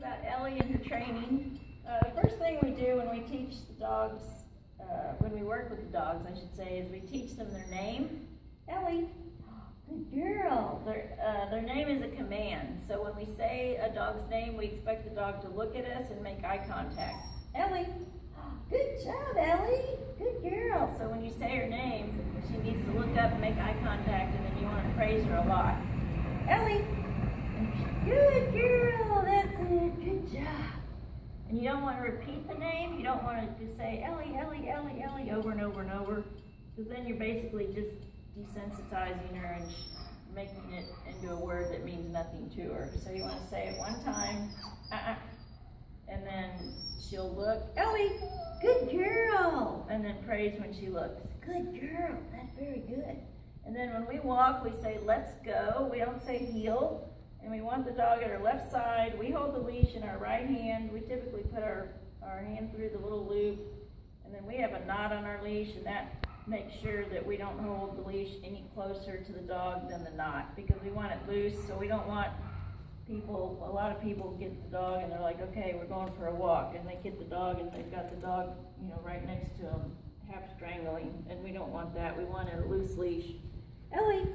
about Ellie and her training. First thing we do when we teach the dogs, when we work with the dogs, I should say, is we teach them their name. Ellie, good girl. Their name is a command. So when we say a dog's name, we expect the dog to look at us and make eye contact. Ellie, good job, Ellie. Good girl. So when you say her name, she needs to look up and make eye contact, and then you want to praise her a lot. Ellie, good girl. That's it. Good job. And you don't want to repeat the name. You don't want to just say Ellie, Ellie, Ellie, Ellie over and over and over, because then you're basically just desensitizing her and making it into a word that means nothing to her. So you want to say it one time, and then she'll look, Ellie, good girl, and then praise when she looks. Good girl, that's very good. And then when we walk, we say, let's go. We don't say heel. And we want the dog at our left side. We hold the leash in our right hand. We typically put our hand through the little loop. And then we have a knot on our leash, and that makes sure that we don't hold the leash any closer to the dog than the knot, because we want it loose. So we don't want people, a lot of people get the dog and they're like, okay, we're going for a walk. And they get the dog and they've got the dog, right next to them, half strangling. And we don't want that. We want a loose leash. Ellie.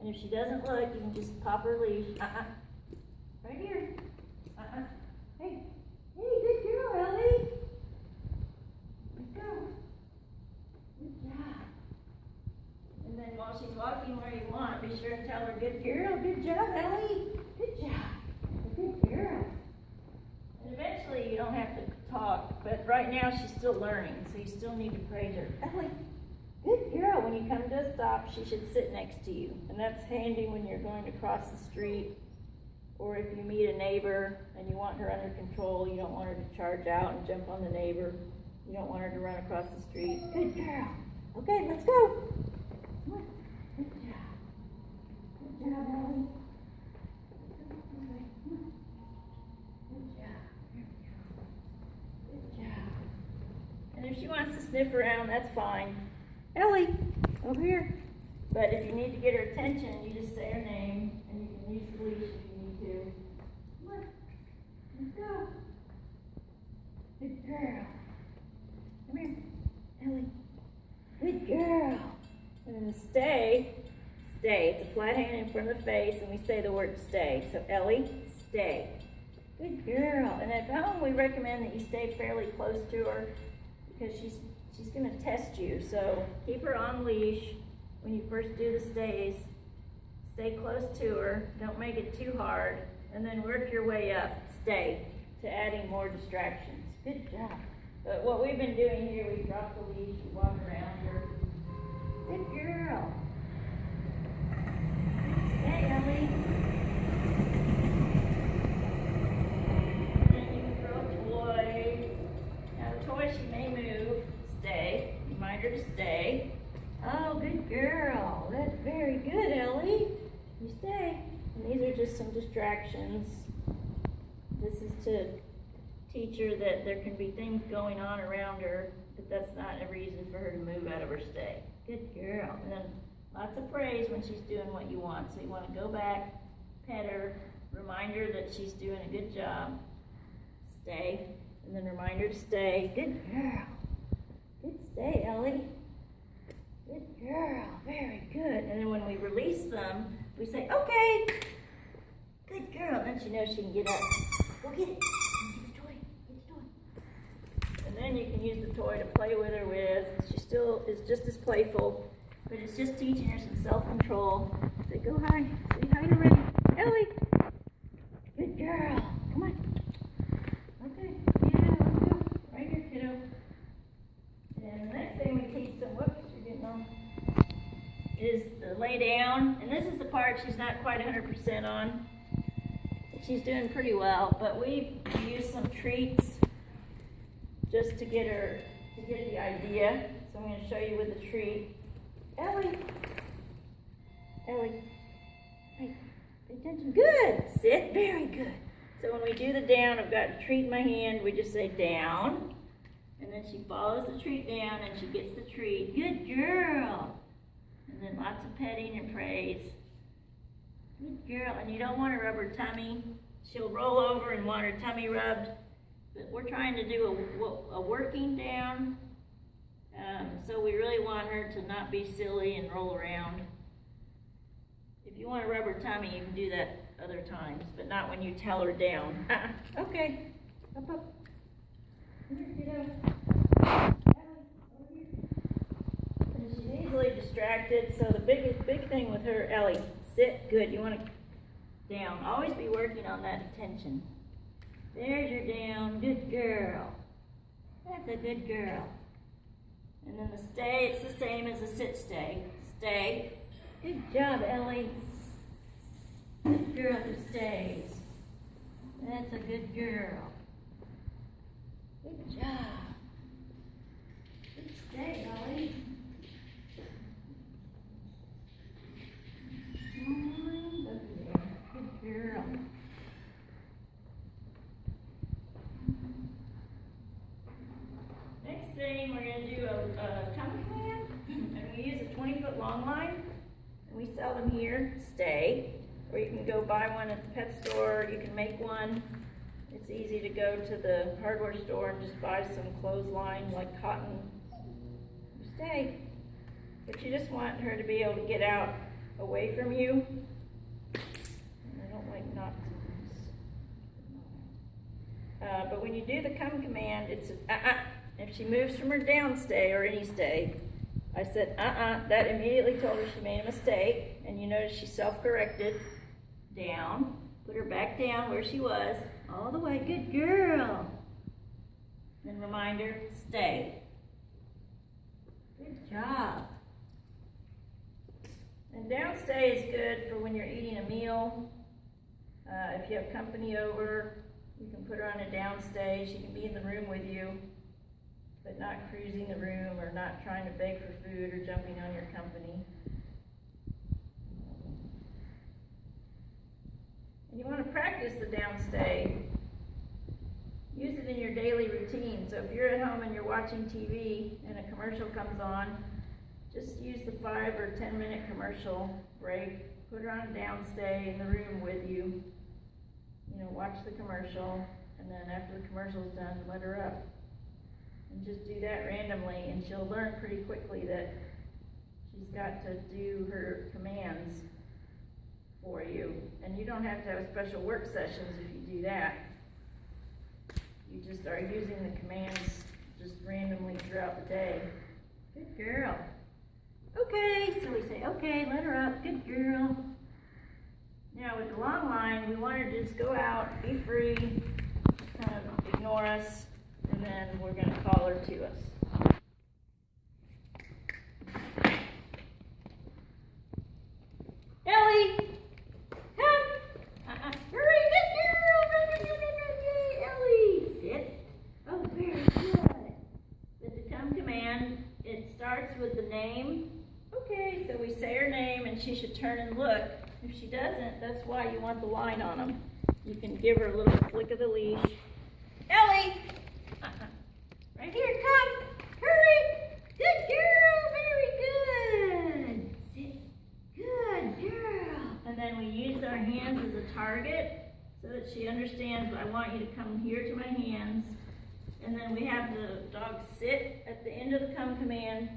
And if she doesn't look, you can just pop her leash. Right here. Hey, good girl, Ellie. Good girl. Good job. And then while she's walking where you want, be sure and tell her, good girl, good job, Ellie. Good job. Good girl. And eventually you don't have to talk, but right now she's still learning, so you still need to praise her. Ellie. Good girl. When you come to a stop, she should sit next to you. And that's handy when you're going to cross the street, or if you meet a neighbor and you want her under control. You don't want her to charge out and jump on the neighbor. You don't want her to run across the street. Good girl. Okay, let's go. Come on. Good job. Good job, Ellie. Good job. Good job. And if she wants to sniff around, that's fine. Ellie, over here. But if you need to get her attention, you just say her name, and you can use the leash if you need to. Come on, let's go. Good girl. Come here, Ellie. Good girl. And then stay. It's a flat hand in front of the face, and we say the word stay. So Ellie, stay. Good girl. And at home, we recommend that you stay fairly close to her, because she's going to test you. So keep her on leash when you first do the stays. Stay close to her. Don't make it too hard. And then work your way up. Stay to adding more distractions. Good job. But what we've been doing here, we drop the leash, we walk around her. Good girl. Stay, Ellie. And you can throw a toy. Now the toy, she may move. Stay. Remind her to stay. Oh, good girl. That's very good, Ellie. You stay. And these are just some distractions. This is to teach her that there can be things going on around her, but that's not a reason for her to move out of her stay. Good girl. And then lots of praise when she's doing what you want. So you want to go back, pet her, remind her that she's doing a good job. Stay. And then remind her to stay. Good girl. Good stay, Ellie. Good girl. Very good. And then when we release them, we say, okay. Good girl. Then she knows she can get up. Go get it. Get the toy. Get the toy. And then you can use the toy to play with her with. She still is just as playful, but it's just teaching her some self-control. Say, go hi. Say hi to Ray. Ellie. Good girl. Come on. Okay. Yeah, let's go. Right here, kiddo. And the next thing we teach them, whoops, you're getting on, is to lay down. And this is the part she's not quite 100% on. She's doing pretty well, but we use some treats just to get her, to get the idea. So I'm going to show you with a treat. Ellie. Ellie. Hey, pay attention. Good. Sit. Very good. So when we do the down, I've got a treat in my hand. We just say down. And then she follows the treat down and she gets the treat. Good girl. And then lots of petting and praise. Good girl. And you don't want to rub her tummy. she'll roll over and want her tummy rubbed. But we're trying to do a working down. So we really want her to not be silly and roll around. If you want to rub her tummy, you can do that other times, but not when you tell her down. Okay. Up, up. Here, get up. And she's easily distracted, so the big thing with her, Ellie, sit, good. You want to down. Always be working on that attention. There's your down, good girl. That's a good girl. And then the stay, it's the same as the sit stay. Stay. Good job, Ellie. Good girl who stays. That's a good girl. Good job. Good stay, Ellie. Good girl. Next thing, we're going to do a tummy command, and we use a 20-foot long line, and we sell them here, stay, or you can go buy one at the pet store, you can make one. It's easy to go to the hardware store and just buy some clothesline, like cotton, stay. But you just want her to be able to get out away from you. And I don't like knots. But when you do the come command, it's If she moves from her down stay or any stay, I said that immediately told her she made a mistake. And you notice she self-corrected. Down, put her back down where she was, all the way, good girl. Then remind her, stay. Good job. And down stay is good for when you're eating a meal. If you have company over, you can put her on a down stay. She can be in the room with you, but not cruising the room or not trying to beg for food or jumping on your company. And you want to practice the downstay. Use it in your daily routine. So if you're at home and you're watching TV and a commercial comes on, just use the 5 or 10 minute commercial break. Put her on a downstay in the room with you. You know, watch the commercial, and then after the commercial's done, let her up. And just do that randomly, and she'll learn pretty quickly that she's got to do her commands for you. And you don't have to have special work sessions if you do that. You just are using the commands just randomly throughout the day. Good girl. Okay, so we say, okay, let her up, good girl. Now with the long line, we want her to just go out, be free, kind of ignore us, and then we're going to call her to us. Ellie, come. Hurry, good girl. Yay, Ellie. Sit. Oh, very good. With the come command, it starts with the name. Okay, so we say her name, and she should turn and look. If she doesn't, that's why you want the line on them. You can give her a little flick of the leash. Ellie! Right here, come! Hurry! Good girl! Very good! Sit. Good girl! And then we use our hands as a target so that she understands, I want you to come here to my hands. And then we have the dog sit at the end of the come command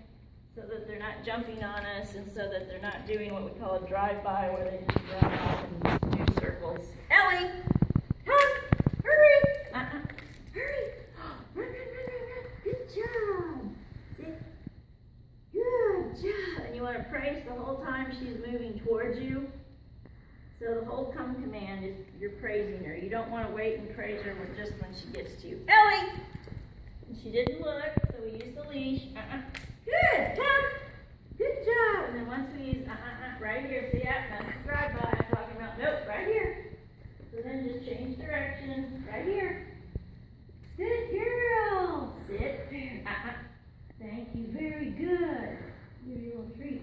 so that they're not jumping on us and so that they're not doing what we call a drive-by where they just run off and do circles. Ellie, come, hurry, hurry, run. Good job. Sit. Good job. And you want to praise the whole time she's moving towards you. So the whole come command is you're praising her. You don't want to wait and praise her just when she gets to you. Ellie! And she didn't look, so we use the leash. Good, come. Good job. And then once we use right here, see that? That's the drive-by I'm talking about. Nope, right here. So then just change direction. Right here. Good girl. Sit there. Thank you. Very good. Give you a little treat.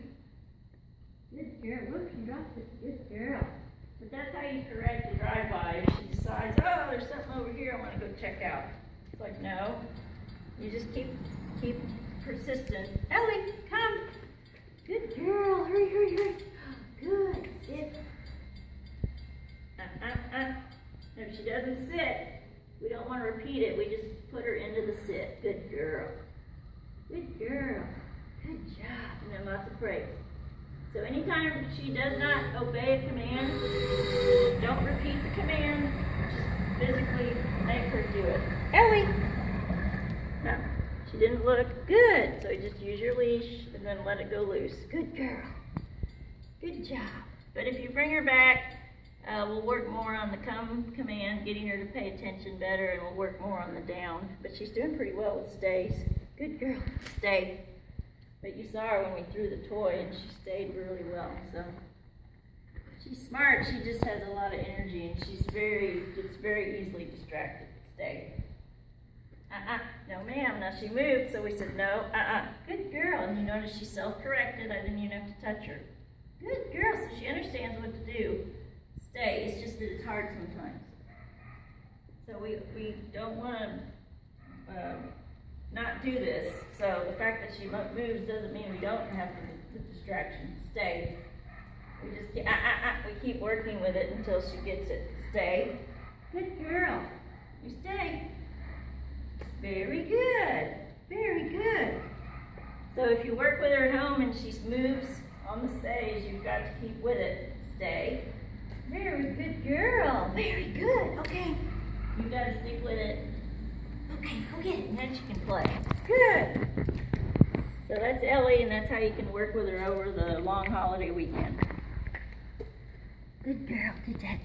Good girl. Whoops, you dropped it. Good girl. But that's how you correct the drive-by. If she decides, oh, there's something over here I want to go check out. It's like, no. You just keep persistent. Ellie, come. Good girl. Hurry. Good. Sit. If she doesn't sit, we don't want to repeat it. We just put her into the sit. Good girl. Good girl. Good job. And then lots of praise. So anytime she does not obey a command, don't repeat the command. Just physically make her do it. Ellie! No, she didn't look good. So just use your leash and then let it go loose. Good girl. Good job. But if you bring her back, we'll work more on the come command, getting her to pay attention better, and we'll work more on the down. But she's doing pretty well with stays. Good girl. Stay. But you saw her when we threw the toy, and she stayed really well. So she's smart. She just has a lot of energy, and gets very easily distracted. Stay. No ma'am. Now she moved, so we said no. Good girl. And you notice she self-corrected. I didn't even have to touch her. Good girl. So she understands what to do. Stay. It's just that it's hard sometimes. So we don't want to not do this. So the fact that she moves doesn't mean we don't have the distraction. Stay. We just we keep working with it until she gets it. Stay. Good girl. You stay. Very good. Very good. So if you work with her at home and she moves on the stage, you've got to keep with it. Stay. Very good girl. Very good. Okay. You've got to stick with it. Okay, go get it, and then she can play. Good. So that's Ellie, and that's how you can work with her over the long holiday weekend. Good girl. Did that.